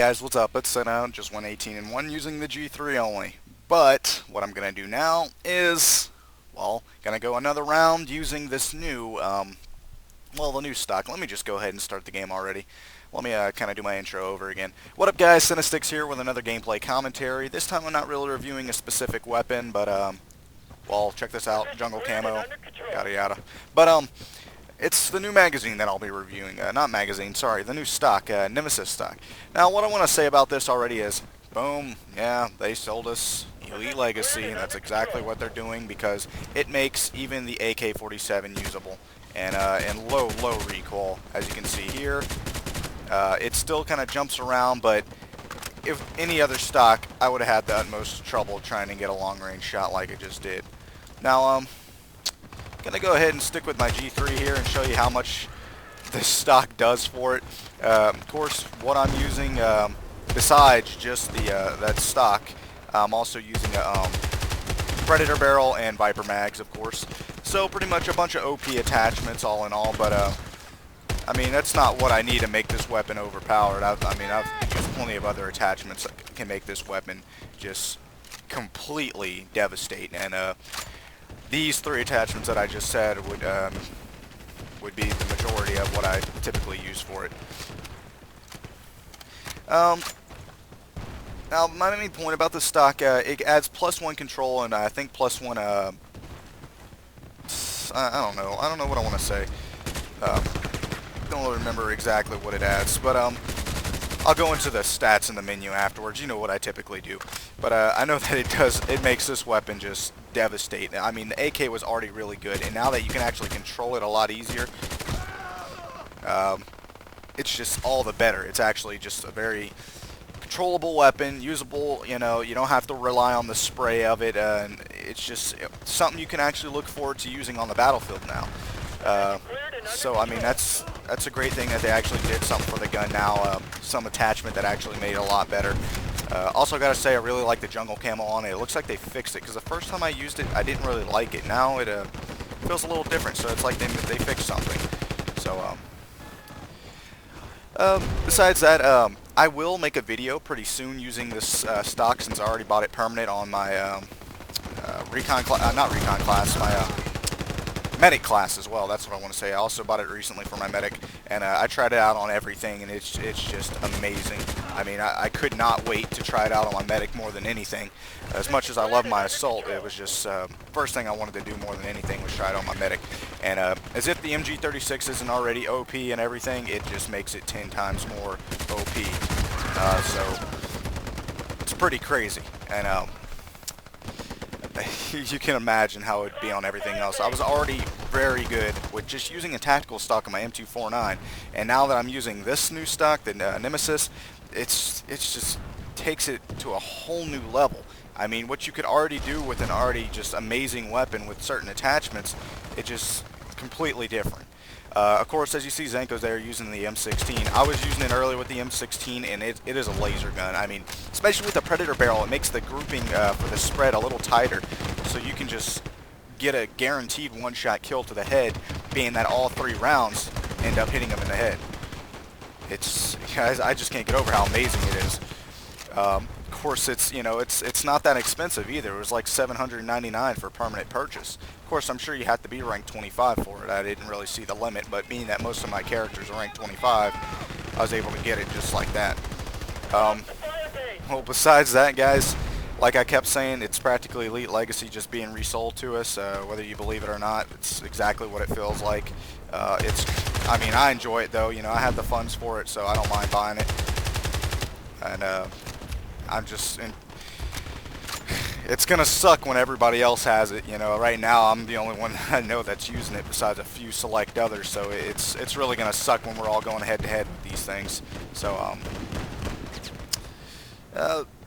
Guys, what's up? It's CINNA, just 118 and 1 using the G3 only. But what I'm going to do now is, well, going to go another round using this new, the new stock. Let me just go ahead and start the game already. Let me kind of do my intro over again. What up, guys? CINNA here with another gameplay commentary. This time I'm not really reviewing a specific weapon, but, well, check this out. Jungle camo, yada yada. But, it's the new magazine that I'll be reviewing. Not magazine, sorry, the new stock, Nemesis Stock. Now, what I want to say about this already is, boom, yeah, they sold us Elite Legacy, and that's exactly what they're doing because it makes even the AK-47 usable. And low recoil, as you can see here. It still kind of jumps around, but if any other stock, I would have had the utmost trouble trying to get a long-range shot like it just did. Now, gonna go ahead and stick with my G3 here and show you how much this stock does for it. Of course, what I'm using besides just the that stock, I'm also using a Predator barrel and Viper mags, of course. So pretty much a bunch of OP attachments, all in all. But I mean, that's not what I need to make this weapon overpowered. I've used plenty of other attachments that can make this weapon just completely devastate. And these three attachments that I just said would be the majority of what I typically use for it. Now, my main point about this stock, it adds +1 control and I think +1, I don't know what I want to say. Don't really remember exactly what it adds, but I'll go into the stats in the menu afterwards. You know what I typically do. But I know that it makes this weapon just devastate. I mean, the AK was already really good, and now that you can actually control it a lot easier, it's just all the better. It's actually just a very controllable weapon, usable. You know, you don't have to rely on the spray of it, and it's just something you can actually look forward to using on the battlefield now. So I mean, that's a great thing that they actually did something for the gun now, some attachment that actually made it a lot better. Also gotta say, I really like the jungle camo on it. It looks like they fixed it, because the first time I used it, I didn't really like it. Now it feels a little different, so it's like they fixed something. So besides that, I will make a video pretty soon using this stock, since I already bought it permanent on my medic class as well. That's what I want to say. I also bought it recently for my medic, and I tried it out on everything, and it's just amazing. I mean, I could not wait to try it out on my medic more than anything. As much as I love my assault, it was just first thing I wanted to do more than anything was try it on my medic. And as if the MG36 isn't already OP and everything, it just makes it 10 times more OP. So it's pretty crazy. And you can imagine how it would be on everything else. I was already very good with just using a tactical stock on my M249, and now that I'm using this new stock, the Nemesis, it's just takes it to a whole new level. I mean, what you could already do with an already just amazing weapon with certain attachments, it just completely different. Of course, as you see, Zenko's there using the M16. I was using it earlier with the M16, and it is a laser gun. I mean, especially with the Predator barrel, it makes the grouping for the spread a little tighter, so you can just get a guaranteed one-shot kill to the head, being that all 3 rounds end up hitting him in the head. It's, guys, I just can't get over how amazing it is. Of course, it's not that expensive either. It was like $799 for permanent purchase. Of course, I'm sure you have to be ranked 25 for it. I didn't really see the limit, but being that most of my characters are ranked 25, I was able to get it just like that. Well, besides that, guys, like I kept saying, it's practically Elite Legacy just being resold to us. Whether you believe it or not, it's exactly what it feels like. I mean, I enjoy it though. You know, I have the funds for it, so I don't mind buying it. And it's gonna suck when everybody else has it. You know, right now I'm the only one that I know that's using it, besides a few select others. So it's really gonna suck when we're all going head to head with these things. So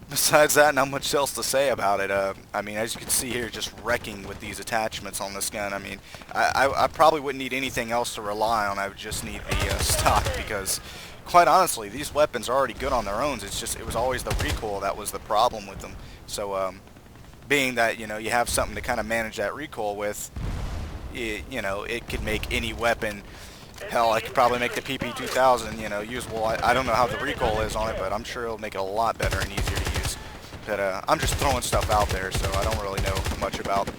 besides that, not much else to say about it. I mean, as you can see here, just wrecking with these attachments on this gun. I mean, I probably wouldn't need anything else to rely on. I would just need the stock, because quite honestly, these weapons are already good on their own. It's just, it was always the recoil that was the problem with them. So being that, you know, you have something to kind of manage that recoil with, you know, it could make any weapon Hell, I could probably make the PP2000, you know, usable. I don't know how the recoil is on it, but I'm sure it'll make it a lot better and easier to use. But I'm just throwing stuff out there, so I don't really know much about.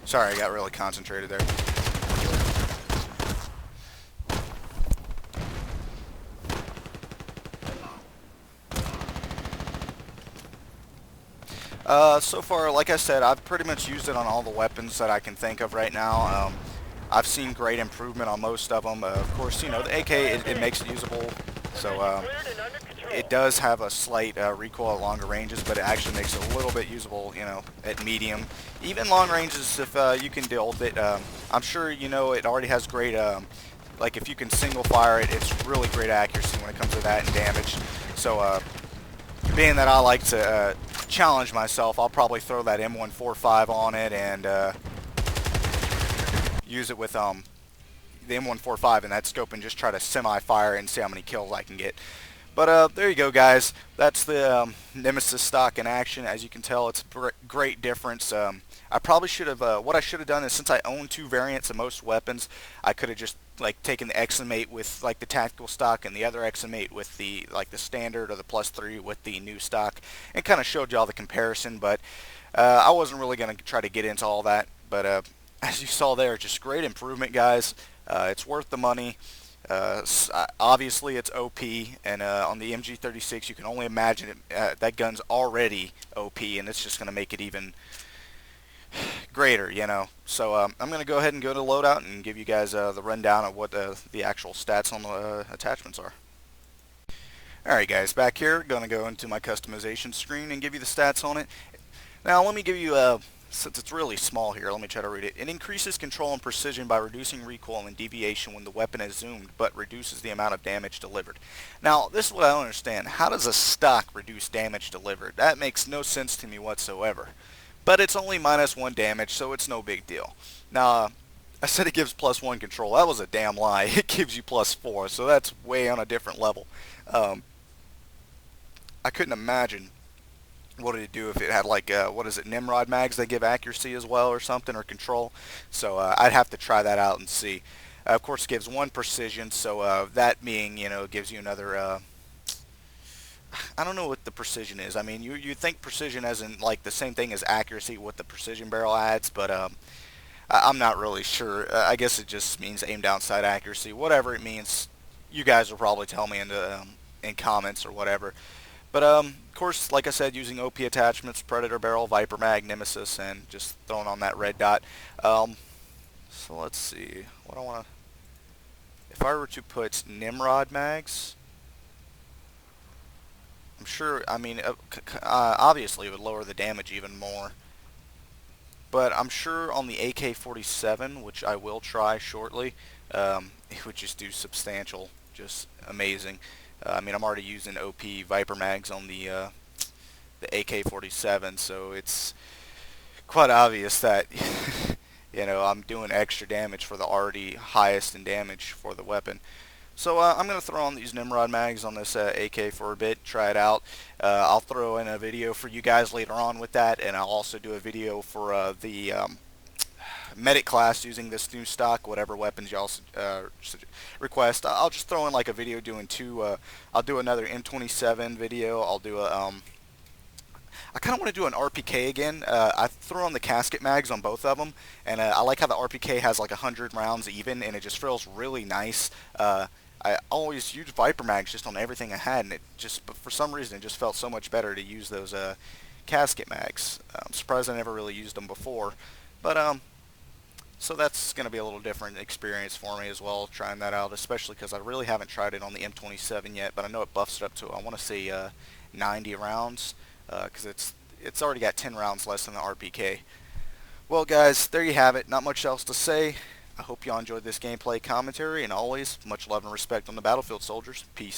Sorry, I got really concentrated there. So far, like I said, I've pretty much used it on all the weapons that I can think of right now. I've seen great improvement on most of them. Of course, you know, the AK, it makes it usable, so it does have a slight recoil at longer ranges, but it actually makes it a little bit usable, you know, at medium. Even long ranges, if you can deal with it. I'm sure, you know, it already has great, like if you can single fire it, it's really great accuracy when it comes to that and damage. So, being that I like to challenge myself, I'll probably throw that M145 on it and use it with the M145 in that scope and just try to semi-fire and see how many kills I can get. But there you go, guys. That's the Nemesis stock in action. As you can tell, it's a great difference. I probably should have, what I should have done is, since I own two variants of most weapons, I could have just like taken the XM8 with like the tactical stock and the other XM8 with the like the standard or the +3 with the new stock, and kind of showed y'all the comparison. But I wasn't really going to try to get into all that. But as you saw there, just great improvement, guys. It's worth the money. Obviously it's OP, and on the MG36 you can only imagine it, that gun's already OP, and it's just going to make it even greater, you know. So I'm going to go ahead and go to loadout and give you guys the rundown of what the actual stats on the attachments are. Alright guys, back here, going to go into my customization screen and give you the stats on it. Now let me give you since it's really small here, let me try to read it. It increases control and precision by reducing recoil and deviation when the weapon is zoomed, but reduces the amount of damage delivered. Now, this is what I don't understand. How does a stock reduce damage delivered? That makes no sense to me whatsoever. But it's only -1 damage, so it's no big deal. Now, I said it gives +1 control. That was a damn lie. It gives you +4, so that's way on a different level. I couldn't imagine what did it do if it had like what is it, Nimrod mags? They give accuracy as well or something, or control. So I'd have to try that out and see. Of course, it gives 1 precision, so that being, you know, it gives you another. I don't know what the precision is. I mean, you think precision as in like the same thing as accuracy, what the precision barrel adds, but I'm not really sure. I guess it just means aim down sight accuracy, whatever it means. You guys will probably tell me in comments or whatever. But of course, like I said, using OP attachments, Predator barrel, Viper mag, Nemesis, and just throwing on that red dot. So let's see what I want to. If I were to put Nimrod mags, I'm sure. I mean, obviously it would lower the damage even more. But I'm sure on the AK-47, which I will try shortly, it would just do substantial, just amazing. I mean, I'm already using OP Viper mags on the AK-47, so it's quite obvious that you know, I'm doing extra damage for the already highest in damage for the weapon. So I'm going to throw on these Nimrod mags on this AK for a bit, try it out. I'll throw in a video for you guys later on with that, and I'll also do a video for the medic class using this new stock, whatever weapons y'all request. I'll just throw in like a video doing two. I'll do another M27 video. I'll do a I kind of want to do an RPK again. I threw on the casket mags on both of them, and I like how the RPK has like 100 rounds even, and it just feels really nice. I always used Viper mags just on everything I had, and it just, but for some reason, it just felt so much better to use those casket mags. I'm surprised I never really used them before, but so that's going to be a little different experience for me as well, trying that out, especially because I really haven't tried it on the M27 yet, but I know it buffs it up to, I want to say 90 rounds, because it's already got 10 rounds less than the RPK. Well guys, there you have it. Not much else to say. I hope y'all enjoyed this gameplay commentary, and always, much love and respect on the battlefield, soldiers. Peace.